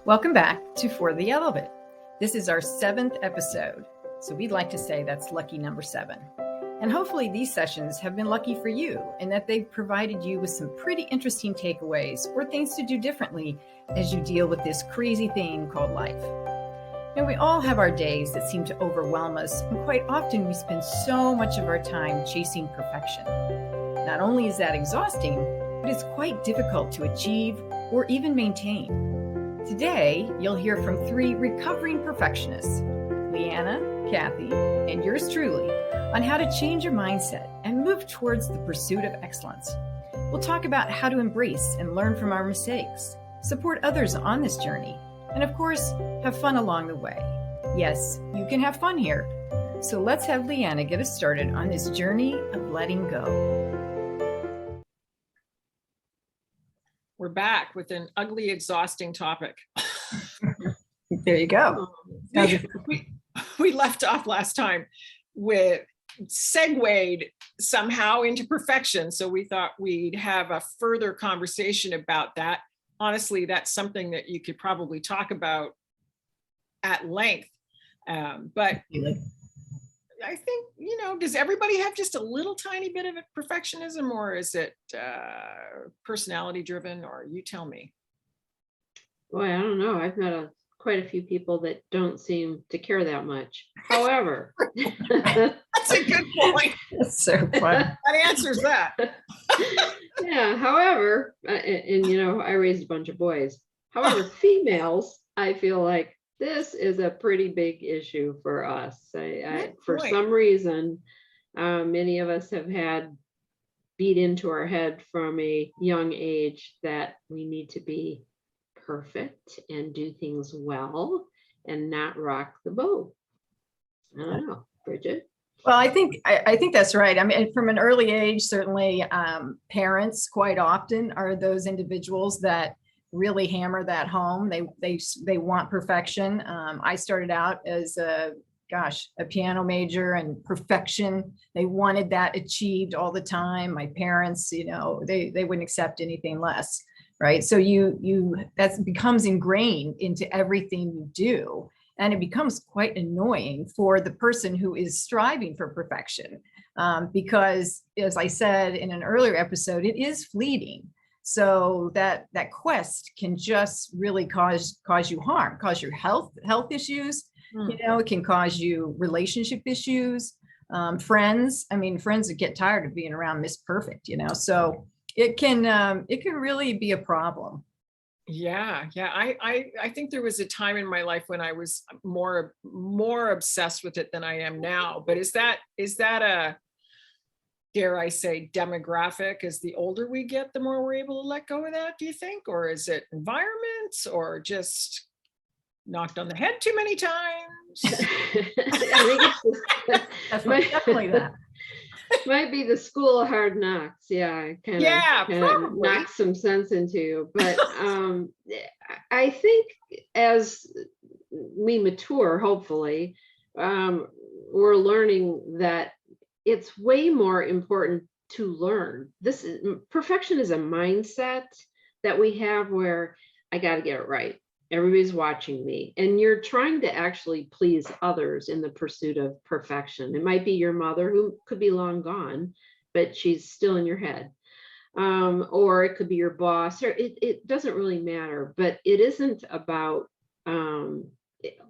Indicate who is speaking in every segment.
Speaker 1: Welcome back to For the Yellow Bit. This is our 7th episode, so we'd like to say that's lucky number 7. And hopefully these sessions have been lucky for you in that they've provided you with some pretty interesting takeaways or things to do differently as you deal with this crazy thing called life. Now, we all have our days that seem to overwhelm us, and quite often we spend so much of our time chasing perfection. Not only is that exhausting, but it's quite difficult to achieve or even maintain. Today, you'll hear from 3 recovering perfectionists, Leana, Kathy, and yours truly, on how to change your mindset and move towards the pursuit of excellence. We'll talk about how to embrace and learn from our mistakes, support others on this journey, and of course, have fun along the way. Yes, you can have fun here. So let's have Leana get us started on this journey of letting go.
Speaker 2: We're back with an ugly, exhausting topic.
Speaker 1: There you go.
Speaker 2: We left off last time with segued somehow into perfection. So we thought we'd have a further conversation about that. Honestly, that's something that you could probably talk about at length. But I think, does everybody have just a little tiny bit of perfectionism, or is it personality driven, or you tell me?
Speaker 3: Boy, I don't know. I've met quite a few people that don't seem to care that much. However,
Speaker 2: that's a good point.
Speaker 1: That's so fun.
Speaker 2: That answers that.
Speaker 3: Yeah. However, and I raised a bunch of boys. However, females, I feel like this is a pretty big issue for us. For some reason, many of us have had beat into our head from a young age that we need to be perfect and do things well and not rock the boat. I don't know, Bridget.
Speaker 1: Well, I think that's right. I mean, from an early age, certainly parents quite often are those individuals that really hammer that home. They want perfection. I started out as a piano major, and perfection. They wanted that achieved all the time. My parents, they wouldn't accept anything less, right? So that becomes ingrained into everything you do. And it becomes quite annoying for the person who is striving for perfection. Because as I said in an earlier episode, it is fleeting. So that quest can just really cause you harm, cause your health issues. It can cause you relationship issues, friends. I mean, friends that get tired of being around Miss Perfect, so it can really be a problem.
Speaker 2: Yeah. I think there was a time in my life when I was more obsessed with it than I am now. But is that a, dare I say, demographic? As the older we get, the more we're able to let go of that, do you think? Or is it environments, or just knocked on the head too many times?
Speaker 3: I think it's
Speaker 1: definitely that.
Speaker 3: Might be the school of hard knocks. Yeah, kind of knock some sense into you. But I think as we mature, hopefully, we're learning that it's way more important to learn. Perfection is a mindset that we have where I got to get it right. Everybody's watching me, and you're trying to actually please others in the pursuit of perfection. It might be your mother, who could be long gone, but she's still in your head. Or it could be your boss, or it doesn't really matter, but it isn't about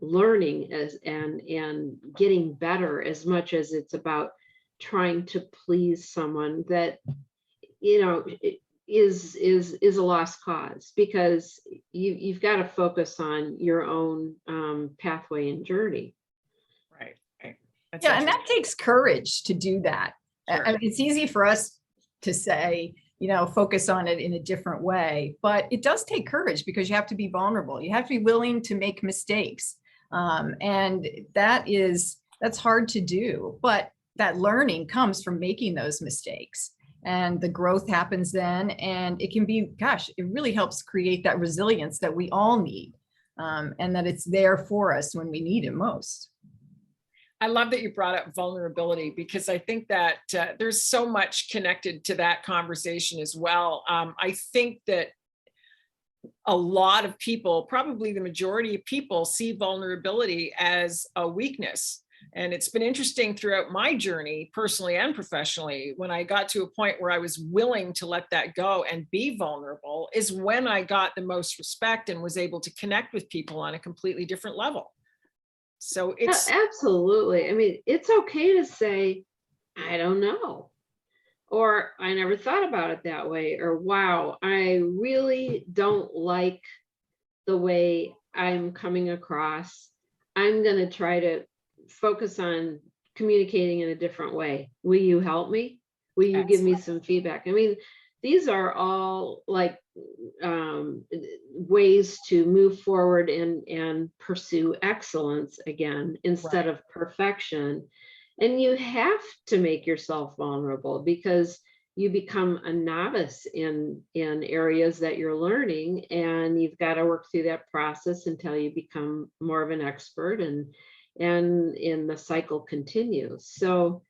Speaker 3: learning and getting better as much as it's about trying to please someone that, is a lost cause, because you've got to focus on your own pathway and journey.
Speaker 2: Right.
Speaker 1: Yeah, and that takes courage to do that. Sure. I mean, it's easy for us to say, focus on it in a different way, but it does take courage, because you have to be vulnerable. You have to be willing to make mistakes, and that's hard to do. But that learning comes from making those mistakes. And the growth happens then, and it can be, it really helps create that resilience that we all need, and that it's there for us when we need it most.
Speaker 2: I love that you brought up vulnerability, because I think that there's so much connected to that conversation as well. I think that a lot of people, probably the majority of people, see vulnerability as a weakness. And it's been interesting throughout my journey, personally and professionally, when I got to a point where I was willing to let that go and be vulnerable, is when I got the most respect and was able to connect with people on a completely different level. So it's
Speaker 3: absolutely. I mean, it's okay to say, I don't know, or I never thought about it that way, or wow, I really don't like the way I'm coming across. I'm going to try to focus on communicating in a different way. Will you help me? Will you give me some feedback? I mean, these are all like ways to move forward and pursue excellence again, instead of perfection. And you have to make yourself vulnerable, because you become a novice in areas that you're learning, and you've got to work through that process until you become more of an expert, and in the cycle continues. So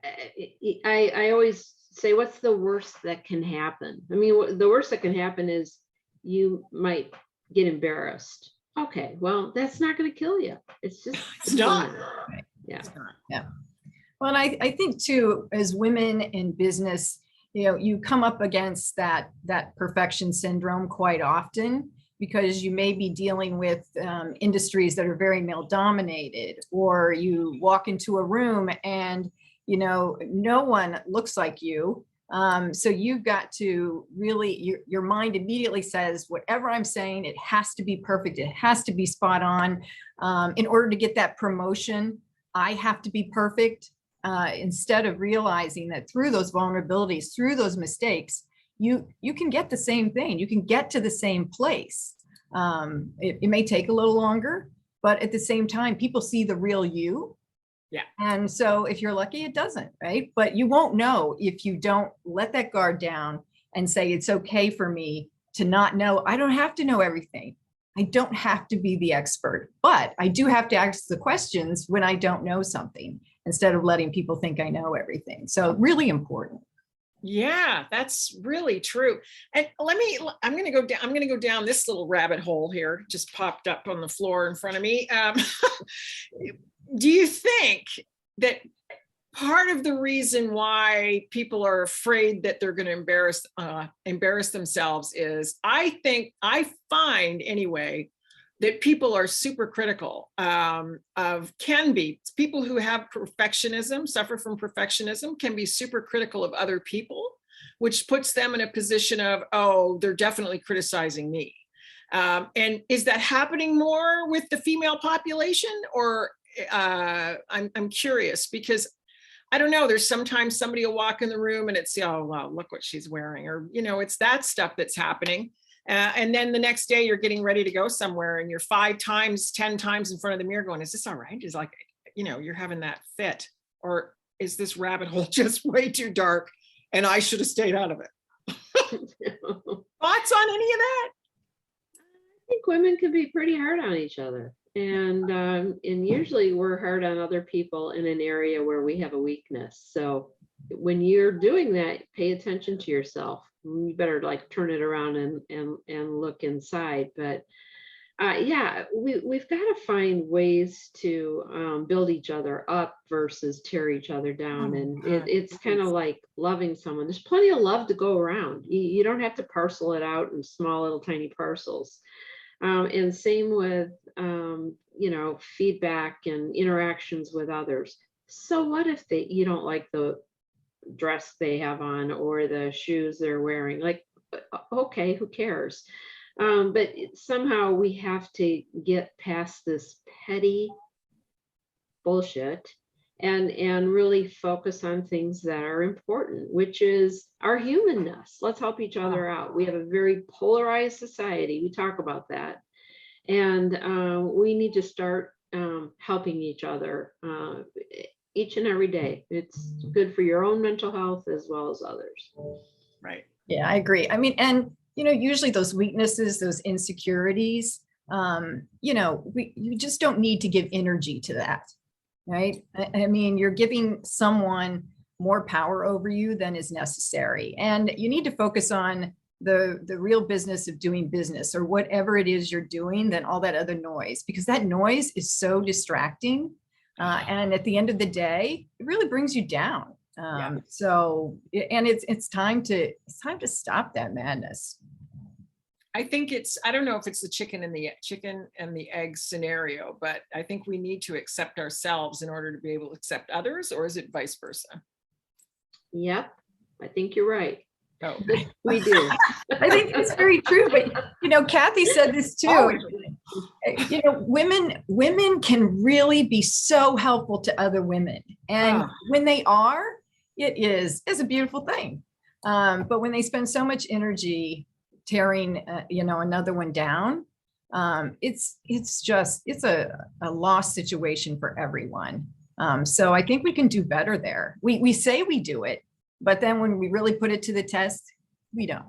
Speaker 3: I always say, what's the worst that can happen? I mean, the worst that can happen is you might get embarrassed. Okay, well, that's not going to kill you. It's just
Speaker 2: it's not.
Speaker 3: Yeah.
Speaker 1: Yeah. Well, and I think too, as women in business, you come up against that perfection syndrome quite often, because you may be dealing with industries that are very male dominated, or you walk into a room and no one looks like you. So you've got to really, your mind immediately says, whatever I'm saying, it has to be perfect. It has to be spot on. In order to get that promotion, I have to be perfect. Instead of realizing that through those vulnerabilities, through those mistakes, you can get the same thing. You can get to the same place. It may take a little longer, but at the same time, people see the real you.
Speaker 2: Yeah.
Speaker 1: And so if you're lucky, it doesn't, right? But you won't know if you don't let that guard down and say, it's okay for me to not know. I don't have to know everything. I don't have to be the expert, but I do have to ask the questions when I don't know something, instead of letting people think I know everything. So really important.
Speaker 2: Yeah, that's really true. And I'm going to go down this little rabbit hole here, just popped up on the floor in front of me. Do you think that part of the reason why people are afraid that they're going to embarrass themselves is, I find anyway, that people are super critical people who have perfectionism, suffer from perfectionism, can be super critical of other people, which puts them in a position of, oh, they're definitely criticizing me. And is that happening more with the female population? Or I'm curious, because I don't know, there's sometimes somebody will walk in the room and it's, oh, well, look what she's wearing, or, it's that stuff that's happening. And then the next day you're getting ready to go somewhere and you're 5 times, 10 times in front of the mirror going, is this all right? Is like, you're having that fit, or is this rabbit hole just way too dark and I should have stayed out of it? Thoughts on any of that?
Speaker 3: I think women can be pretty hard on each other. And usually we're hard on other people in an area where we have a weakness. So when you're doing that, pay attention to yourself. You better turn it around and look inside. But we've got to find ways to build each other up versus tear each other down. And it's kind of like loving someone. There's plenty of love to go around. You don't have to parcel it out in small little tiny parcels. And same with, feedback and interactions with others. So what if you don't like the dress they have on or the shoes they're wearing? Okay, who cares? But somehow we have to get past this petty bullshit and really focus on things that are important, which is our humanness. Let's help each other out. We have a very polarized society. We talk about that. And we need to start helping each other each and every day. It's good for your own mental health as well as others.
Speaker 2: Right.
Speaker 1: Yeah, I agree. I mean, and, usually those weaknesses, those insecurities, you just don't need to give energy to that. Right. I mean, you're giving someone more power over you than is necessary. And you need to focus on the real business of doing business or whatever it is you're doing than all that other noise, because that noise is so distracting. And at the end of the day, it really brings you down. So, and it's time to stop that madness.
Speaker 2: I think I don't know if it's the chicken and the egg scenario, but I think we need to accept ourselves in order to be able to accept others, or is it vice versa?
Speaker 3: Yep. I think you're right.
Speaker 2: Oh,
Speaker 3: we do.
Speaker 1: I think it's very true. But, Kathy said this too. Women can really be so helpful to other women. And when they are, it's a beautiful thing. But when they spend so much energy tearing, another one down, it's a lost situation for everyone. So I think we can do better there. We say we do it, but then when we really put it to the test, we don't.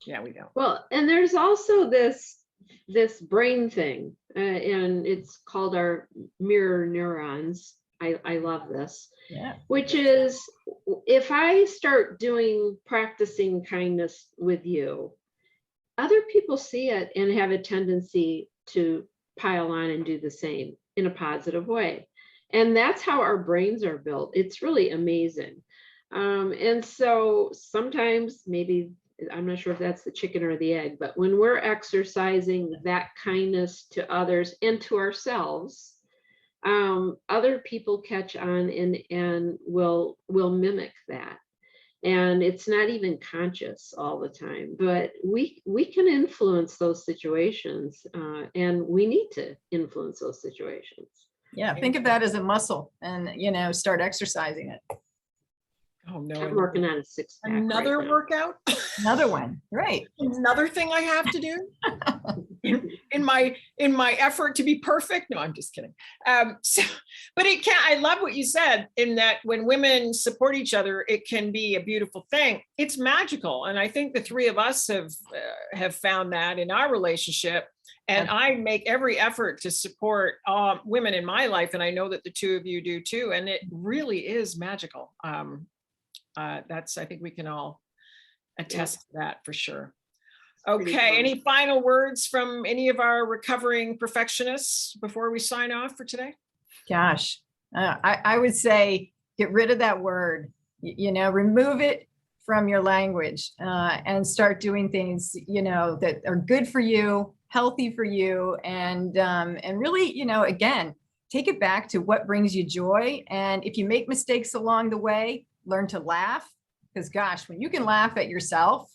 Speaker 2: Yeah, we don't.
Speaker 3: Well, and there's also this brain thing, and it's called our mirror neurons. I love this.
Speaker 1: Yeah.
Speaker 3: Which is, if I start practicing kindness with you, other people see it and have a tendency to pile on and do the same in a positive way. And that's how our brains are built. It's really amazing. And so sometimes, maybe, I'm not sure if that's the chicken or the egg, but when we're exercising that kindness to others and to ourselves, other people catch on and will mimic that. And it's not even conscious all the time, but we can influence those situations, and we need to influence those situations.
Speaker 1: Yeah, think of that as a muscle, and start exercising it.
Speaker 2: Oh no!
Speaker 3: I'm working on a 6-pack.
Speaker 2: Another workout.
Speaker 1: Another one, right?
Speaker 2: Another thing I have to do in my effort to be perfect. No, I'm just kidding. But it can. I love what you said, in that when women support each other, it can be a beautiful thing. It's magical, and I think the three of us have found that in our relationship. And I make every effort to support women in my life, and I know that the two of you do too. And it really is magical. I think we can all attest to that for sure. Okay, any final words from any of our recovering perfectionists before we sign off for today?
Speaker 1: Gosh, I would say get rid of that word, remove it from your language, and start doing things, that are good for you, healthy for you, and really, again, take it back to what brings you joy. And if you make mistakes along the way, learn to laugh, because gosh, when you can laugh at yourself,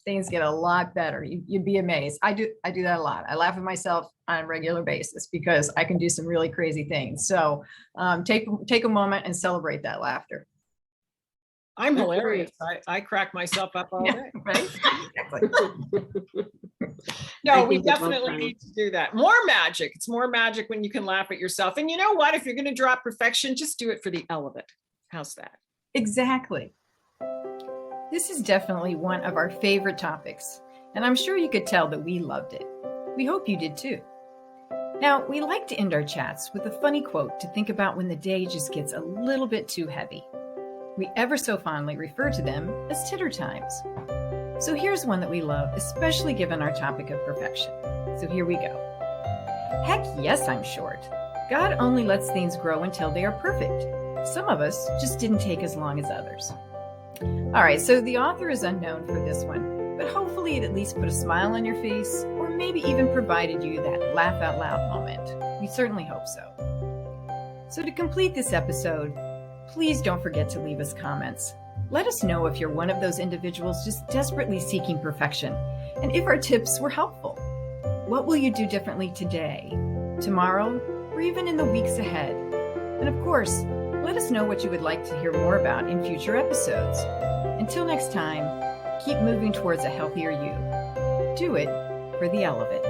Speaker 1: things get a lot better. You'd be amazed. I do that a lot. I laugh at myself on a regular basis because I can do some really crazy things. So take a moment and celebrate that laughter.
Speaker 2: I'm hilarious. I crack myself up all day.
Speaker 1: Right? Exactly.
Speaker 2: No, we definitely need to do that. More magic. It's more magic when you can laugh at yourself. And you know what? If you're going to drop perfection, just do it for the hell of it. How's that?
Speaker 1: Exactly. This is definitely one of our favorite topics, and I'm sure you could tell that we loved it. We hope you did too. Now, we like to end our chats with a funny quote to think about when the day just gets a little bit too heavy. We ever so fondly refer to them as titter times. So here's one that we love, especially given our topic of perfection. So here we go. Heck yes, I'm short. God only lets things grow until they are perfect. Some of us just didn't take as long as others. All right, so the author is unknown for this one, but hopefully it at least put a smile on your face, or maybe even provided you that laugh out loud moment. We certainly hope so. So to complete this episode, please don't forget to leave us comments. Let us know if you're one of those individuals just desperately seeking perfection, and if our tips were helpful. What will you do differently today, tomorrow, or even in the weeks ahead? And of course, let us know what you would like to hear more about in future episodes. Until next time, keep moving towards a healthier you. Do it for the hell of it.